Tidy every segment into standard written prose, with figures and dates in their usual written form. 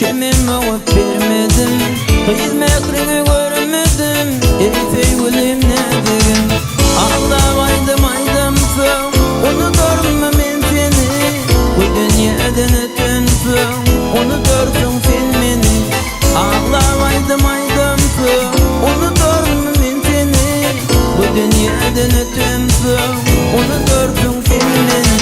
Şemime ot vermedim, hizmetini görmedim. Elifey gülüm ne degin, ağlaydım aydımsın. Unuturım men seni, bu dünyadan ötünsün. Unutursun sen beni, ağlaydım aydımsın. Unuturum men seni, bu dünyadan ötünsün. Unutursun sen beni.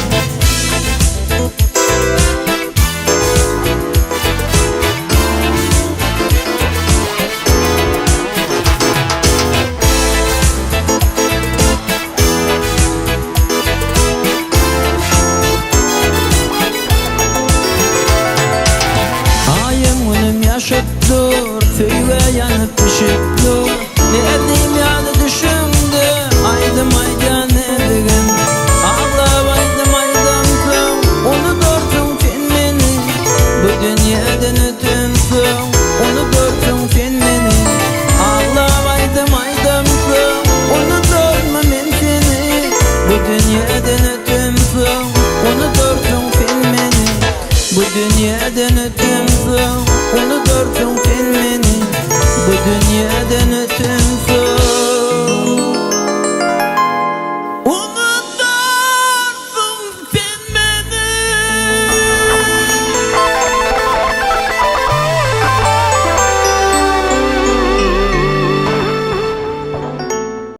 Yaşıttır, tüyve yanıp pişiktir. Ne edeyim yanı düşündü, aydım ayda ne degin. Ağlaydım aydımsın, unutursun sen beni. Bu dünyadan ötünsün, unutursun sen beni. Ağlaydım aydımsın, unuturma men seni. Bu dünyadan ötünsün, unutursun sen beni. Bu dünyadan ötünsün, unutursun sen beni. Bu dünya